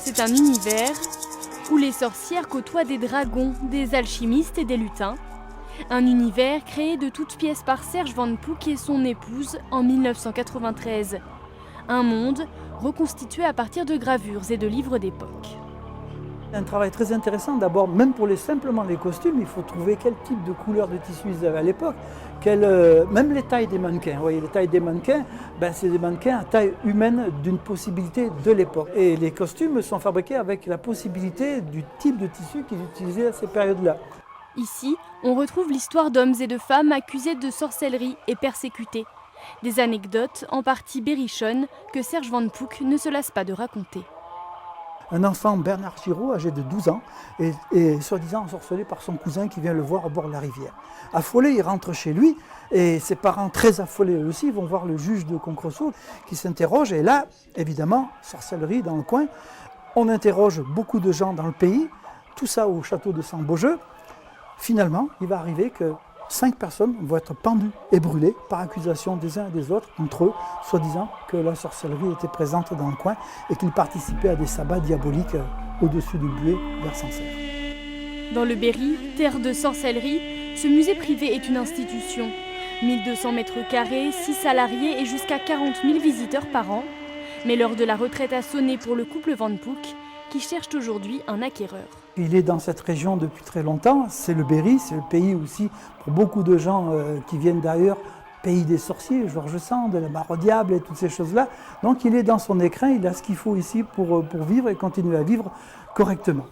C'est un univers où les sorcières côtoient des dragons, des alchimistes et des lutins. Un univers créé de toutes pièces par Serge Van Poek et son épouse en 1993. Un monde reconstitué à partir de gravures et de livres d'époque. Un travail très intéressant, d'abord, même pour simplement les costumes, il faut trouver quel type de couleur de tissu ils avaient à l'époque. Même les tailles des mannequins, vous voyez, les tailles des mannequins, c'est des mannequins à taille humaine d'une possibilité de l'époque. Et les costumes sont fabriqués avec la possibilité du type de tissu qu'ils utilisaient à ces périodes-là. Ici, on retrouve l'histoire d'hommes et de femmes accusés de sorcellerie et persécutés. Des anecdotes, en partie berrichonnes, que Serge Van Poek ne se lasse pas de raconter. Un enfant, Bernard Giraud, âgé de 12 ans, est soi-disant ensorcelé par son cousin qui vient le voir au bord de la rivière. Affolé, il rentre chez lui et ses parents, très affolés eux aussi, vont voir le juge de Concresso qui s'interroge. Et là, évidemment, sorcellerie dans le coin. On interroge beaucoup de gens dans le pays, tout ça au château de Saint-Beaujeu. Finalement, il va arriver que 5 personnes vont être pendues et brûlées par accusation des uns et des autres, entre eux, soi-disant que la sorcellerie était présente dans le coin et qu'ils participaient à des sabbats diaboliques au-dessus du Buet vers Sancerre. Dans le Berry, terre de sorcellerie, ce musée privé est une institution. 1200 mètres carrés, 6 salariés et jusqu'à 40 000 visiteurs par an. Mais l'heure de la retraite a sonné pour le couple Van Poek, qui cherche aujourd'hui un acquéreur. Il est dans cette région depuis très longtemps, c'est le Berry, c'est le pays aussi pour beaucoup de gens qui viennent d'ailleurs, pays des sorciers, Georges Sand, la mare au diable et toutes ces choses-là. Donc il est dans son écrin, il a ce qu'il faut ici pour vivre et continuer à vivre correctement.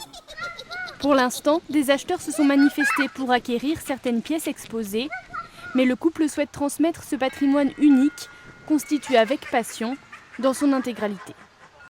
Pour l'instant, des acheteurs se sont manifestés pour acquérir certaines pièces exposées, mais le couple souhaite transmettre ce patrimoine unique, constitué avec passion, dans son intégralité.